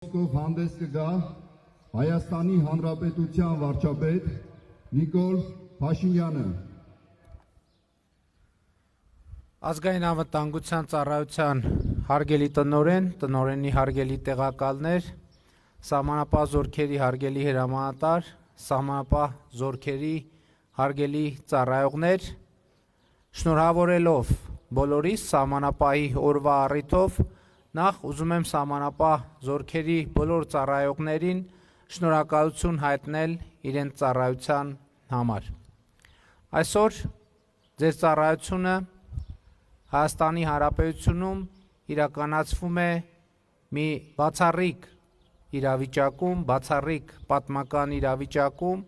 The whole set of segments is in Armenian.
խոսքով հանդես կգա Հայաստանի Հանրապետության վարչապետ Նիկոլ Փաշինյանը։ Ազգային անվտանգության ծառայության հարգելի տնօրեն, տնօրենի հարգելի տեղակալներ, սահմանապահ զորքերի հարգելի հրամանատար, սահմանապահ զորքերի հարգելի ծառայողներ, շնորհավորելով բոլորիս սահմանապահի օրվա առիթով նախ ուզում եմ սահմանապահ զորքերի բոլոր ծառայողներին շնորհակալություն հայտնել իրենց ծառայության համար։ Այսօր ձեր ծառայությունը Հայաստանի Հանրապետությունում իրականացվում է մի բացառիկ իրավիճակում, բացառիկ պատմական իրավիճակում,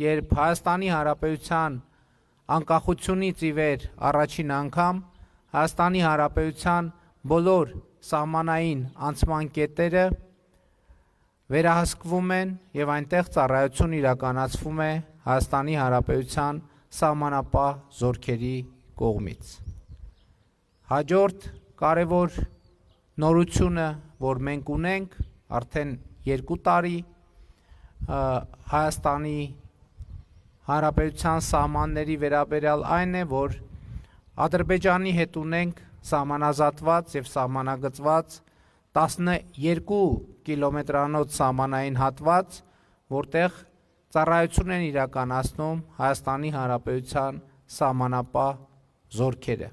երբ Հայաստանի Հանրապետության անկախությունից ի վեր առաջին անգամ Հայաստանի Հանրապետության բոլոր սահմանային անցման կետերը վերահսկվում են եւ այնտեղ ծառայություն իրականացվում է Հայաստանի Հանրապետության սահմանապահ զորքերի կողմից։ Հաջորդ կարևոր նորությունը, որ մենք ունենք, արդեն 2 տարի Հայաստանի Հանրապետության սահմանների վերաբերյալ այն է, որ Ադրբեջանի հետ ունենք սահմանազատված եւ սահմանագծված 12 կիլոմետրանոց սահմանային հատված, որտեղ ծառայություն են իրականացնում Հայաստանի Հանրապետության սահմանապահ զորքերը։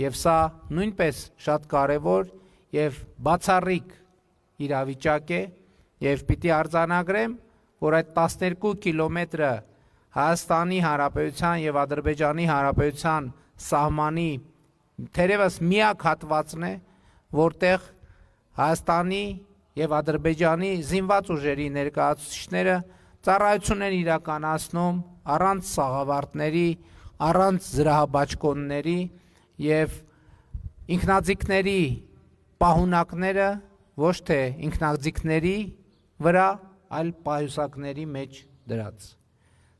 Եվ սա նույնպես շատ կարևոր եւ բացառիկ իրավիճակ է եւ պիտի արձանագրեմ, որ այդ 12 կիլոմետրը Հայաստանի Հանրապետության եւ Ադրբեջանի Հանրապետության սահմանի թերևս միակ հատվածն է, որտեղ Հայաստանի եւ Ադրբեջանի զինված ուժերի ներկայացուցիչները ծառայություն են իրականացնում առանց սաղավարտների, առանց զրահաբաճկոնների եւ ինքնաձիգների պահունակները ոչ թե ինքնաձիգների վրա, այլ պահյուսակների մեջ դրած։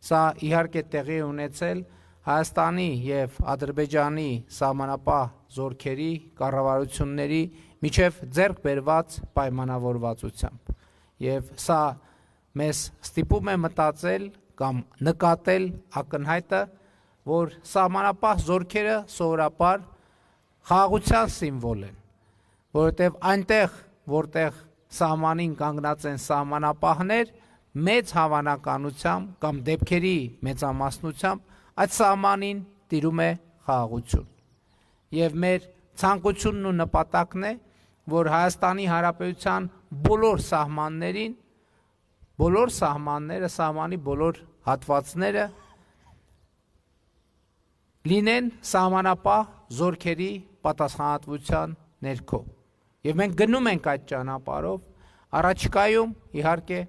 Սա իհարկե տեղի ունեցել Հայաստանի եւ Ադրբեջանի սահմանապահ զորքերի կառավարությունների միջև ձեռք բերված պայմանավորվածությամբ։ Եվ սա մեզ ստիպում է մտածել կամ նկատել ակնհայտը, որ սահմանապահ զորքերը սովորաբար խաղաղության սիմվոլ են, որովհետև այնտեղ, որտեղ սահմանին կանգնած են սահմանապահներ, մեծ հավանականությամբ կամ դեպքերի մեծամասնությամբ այդ սահմանին տիրում է խաղաղություն։ Եվ մեր ցանկությունն ու նպատակն է, որ Հայաստանի Հանրապետության բոլոր սահմաններին, բոլոր սահմանները, սահմանի բոլոր հատվածները լինեն սահմանապահ զորքերի պատասխանատվության ներքո։ Եվ մենք գնում ենք այդ ճանապարհով, առաջիկայում իհարկե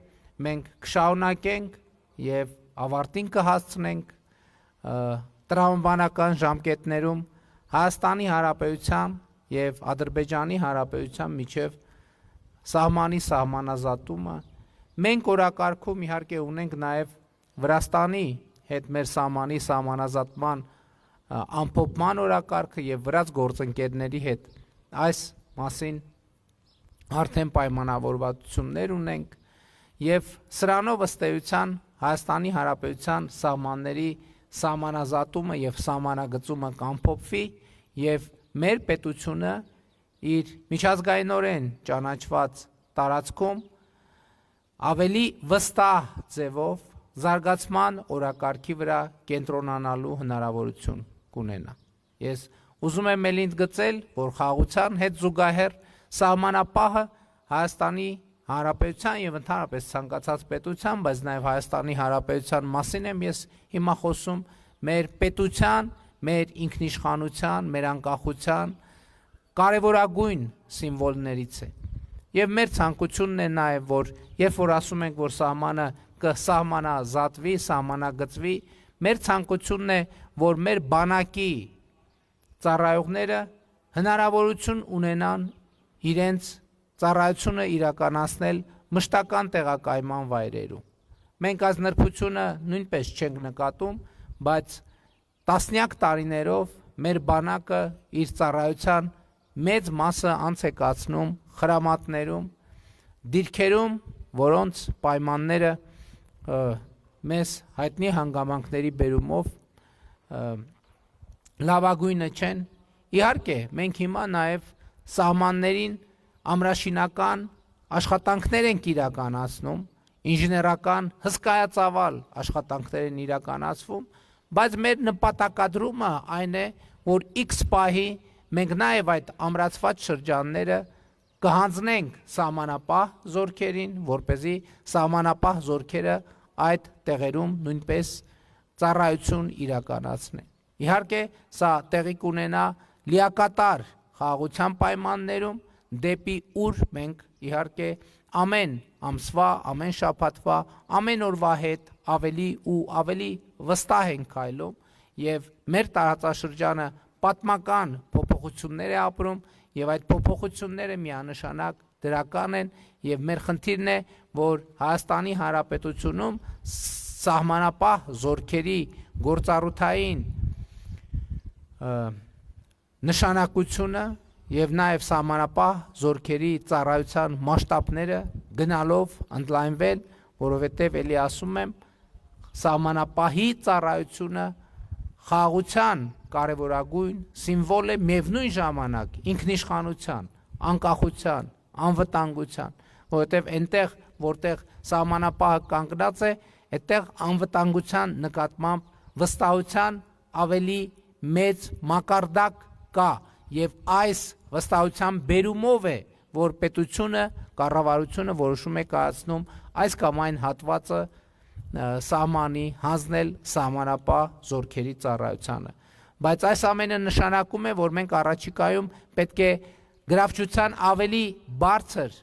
մենք կշարունակենք եւ ավարտին կհասցնենք տրամաբանական ժամկետներում Հայաստանի Հանրապետության եւ Ադրբեջանի Հանրապետության միջև սահմանի սահմանազատումը։ Մենք օրակարգում իհարկե ունենք նաեւ Վրաստանի հետ մեր սահմանի սահմանազատման ամփոփման օրակարգը եւ վրաց գործընկերների հետ այս մասին արդեն պայմանավորվածություններ ունենք եւ սրանով ըստ էության Հայաստանի Հանրապետության սահմանների սահմանազատումը եւ սահմանագծումը կամփոփվի եւ մեր պետությունը իր միջազգայինորեն ճանաչված տարածքում ավելի վստահ ձևով զարգացման օրակարգի վրա կենտրոնանալու հնարավորություն կունենա։ Ես ուզում եմ ելին գծել, որ խաղաղության հետ զուգահեռ սահմանապահը Հայաստանի Հանրապետության եւ ընդհանրապես ցանկացած պետության, բայց նաեւ Հայաստանի Հանրապետության մասին եմ ես հիմա խոսում, մեր պետության, մեր ինքնիշխանության, մեր անկախության կարևորագույն սիմվոլներից է։ Եվ մեր ցանկությունն է նաեւ, որ երբ որ ասում ենք, որ սահմանը կսահմանազատվի, սահմանագծվի, մեր ցանկությունն է, որ մեր բանակի ծառայողները հնարավորություն ունենան իրենց ծառայությունը իրականացնել մշտական տեղակայման վայրերում։ Մենք այս նրբությունը նույնպես չենք նկատում, բայց տասնյակ տարիներով մեր բանակը իր ծառայության մեծ մասը անց է կացնում խրամատներում, դիրքերում, որոնց պայմանները մեզ հայտնի հանգամանքների բերումով լավագույնը չեն։ Իհարկե, մենք հիմա նաև սահմաններին ամրաշինական աշխատանքներ ենք իրականացնում, ինժեներական հսկայածավալ աշխատանքներ են իրականացվում, բայց մեր նպատակադրումը այն է, որ X պահի մենք նաև այդ ամրացված շրջանները կհանձնենք սահմանապահ զորքերին, որպեսզի սահմանապահ զորքերը այդ տեղերում նույնպես ծառայություն իրականացնեն։ Իհարկե, սա տեղի կունենա լիակատար խաղաղության պայմաններում, դեպի ուր մենք իհարկե ամեն ամսվա, ամեն շաբաթվա, ամեն օրվա հետ ավելի ու ավելի վստահ ենք քայլում եւ մեր տարածաշրջանը պատմական փոփոխություններ է ապրում եւ այդ փոփոխությունները միանշանակ դրական են եւ մեր խնդիրն է, որ Հայաստանի Հանրապետությունում սահմանապահ զորքերի գործառութային նշանակությունը եւ նաեւ սահմանապահ զորքերի ծառայության մասշտաբները գնալով ընդլայնվել, որովհետեւ ելի ասում եմ, սահմանապահի ծառայությունը խաղաղության կարևորագույն սիմվոլ է, միևնույն ժամանակ ինքնիշխանության, անկախության, անվտանգության, որովհետև այնտեղ, որտեղ սահմանապահը կանգնած է, այդտեղ անվտանգության նկատմամբ վստահության ավելի մեծ մակարդակ կա եւ այս վստահության բերումով է, որ պետությունը, կառավարությունը որոշում է կայացնում այս կամ այն հատվածը սահմանի հանձնել սահմանապահ զորքերի ծառայությանը։ Բայց այս ամենը նշանակում է, որ մենք առաջիկայում պետք է գրավչության ավելի բարձր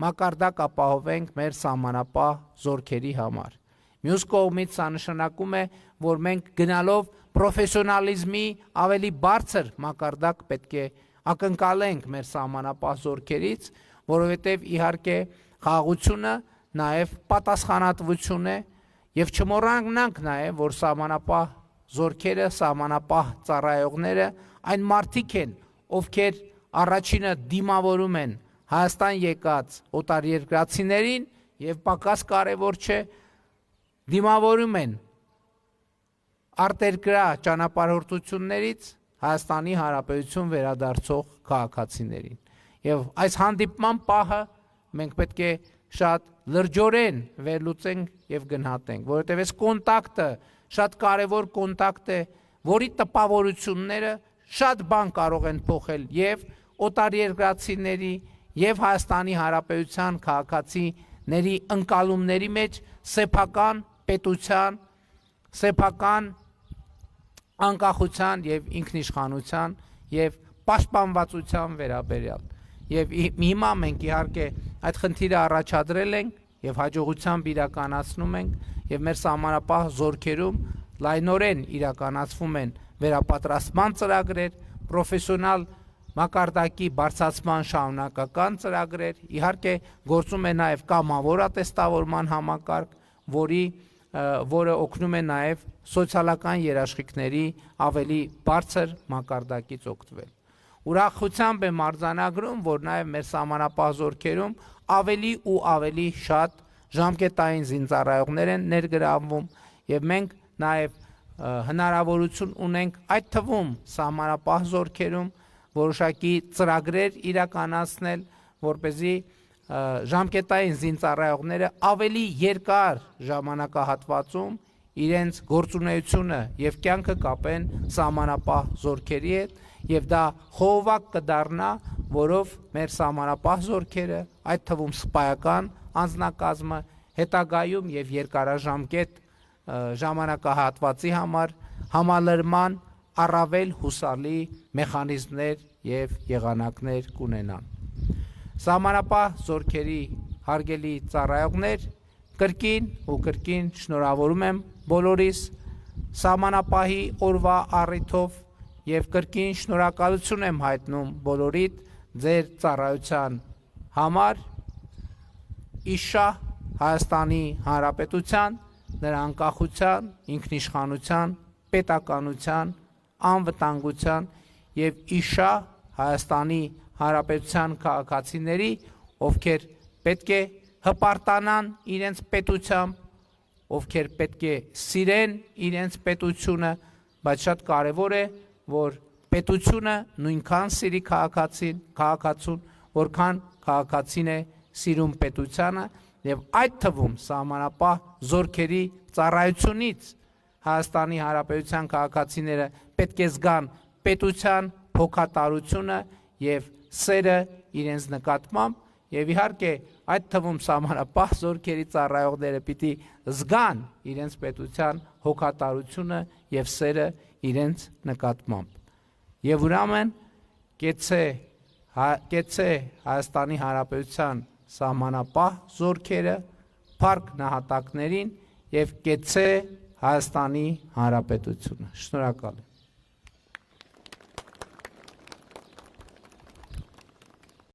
մակարդակ ապահովենք մեր սահմանապահ զորքերի համար։ Մյուս կողմից սա նշանակում է, որ մենք գնալով պրոֆեսիոնալիզմի ավելի բարձր մակարդակ պետք է ակնկալենք մեր սահմանապահ զորքերից, որովհետև իհարկե խաղաղությունը նաև պատասխանատվություն է եւ չմոռանանք նաև, որ սահմանապահ զորքերը, սահմանապահ ծառայողները այն մարդիկ են, ովքեր առաջինը դիմավորում են Հայաստան եկած օտարերկրացիներին եւ պակաս կարեւոր չէ, դիմավորում են արտերկրյա ճանապարհորդություններից Հայաստանի Հանրապետություն վերադարձող քաղաքացիներին։ Եվ այս հանդիպման պահը մենք պետք է շատ լրջորեն վերլուծենք եւ գնահատենք, որովհետեւ այս կոնտակտը շատ կարեւոր կոնտակտ է, որի տպավորությունները շատ բան կարող են փոխել եւ օտարերկրացիների եւ Հայաստանի Հանրապետության քաղաքացիների ընկալումների մեջ սեփական պետության, սեփական անկախության եւ ինքնիշխանության եւ պաշտպանվածության վերաբերյալ։ Եվ հիմա մենք իհարկե այդ խնդիրը առաջադրել ենք եւ հաջողությամբ իրականացնում ենք եւ մեր սահմանապահ զորքերում լայնորեն իրականացվում են վերապատրաստման ծրագրեր, պրոֆեսիոնալ մակարդակի բարձրացման շարունակական ծրագրեր, իհարկե գործում է նաեւ կամավոր ատեստավորման համակարգ, որը օգնում է նաեւ սոցիալական երաշխիքների ավելի բարձր մակարդակից օգտվել։ Ուրախությամբ եմ արձանագրում, որ նաև մեր սահմանապահ զորքերում ավելի ու ավելի շատ ժամկետային զինծառայողներ են ներգրավվում եւ մենք նաև հնարավորություն ունենք այդ թվում սահմանապահ զորքերում որոշակի ծրագրեր իրականացնել, որպեսզի ժամկետային զինծառայողները ավելի երկար ժամանակահատվածում իրենց գործունեությունը եւ կյանքը կապեն սահմանապահ զորքերի հետ եւ դա խողովակ կդառնա, որով մեր սահմանապահ զորքերը, այդ թվում սպայական անձնակազմը հետագայում եւ երկարաժամկետ ժամանակահատվածի համար համալրման առավել հուսալի մեխանիզմներ եւ եղանակներ կունենան։ Սահմանապահ զորքերի հարգելի ծառայողներ, կրկին ու կրկին շնորհավորում եմ բոլորիս սահմանապահի օրվա առիթով եւ կրկին շնորհակալություն եմ հայտնում բոլորիդ ձեր ծառայության համար իշահ Հայաստանի Հանրապետության, նրա անկախության, ինքնիշխանության, պետականության, անվտանգության եւ իշահ Հայաստանի Հանրապետության քաղաքացիների, ովքեր պետք է հպարտանան իրենց պետությամբ, ովքեր պետք է սիրեն իրենց պետությունը, բայց շատ կարևոր է, որ պետությունը նույնքան սիրի քաղաքացուն, որքան քաղաքացին է սիրում պետությանը, եւ այդ թվում սահմանապահ զորքերի ծառայությունից Հայաստանի Հանրապետության քաղաքացիները պետք է զգան պետության հոգատարությունը եւ սերը իրենց նկատմամբ, եւ իհարկե այդ թվում սահմանապահ զորքերի ծառայողները պիտի զգան իրենց պետության հոգատարությունը եւ սերը իրենց նկատմամբ։ Եվ ուրեմն կեցե Հայաստանի Հանրապետության սահմանապահ զորքերը, փառք նահատակներին եւ կեցե Հայաստանի Հանրապետությունը։ Շնորհակալ եմ։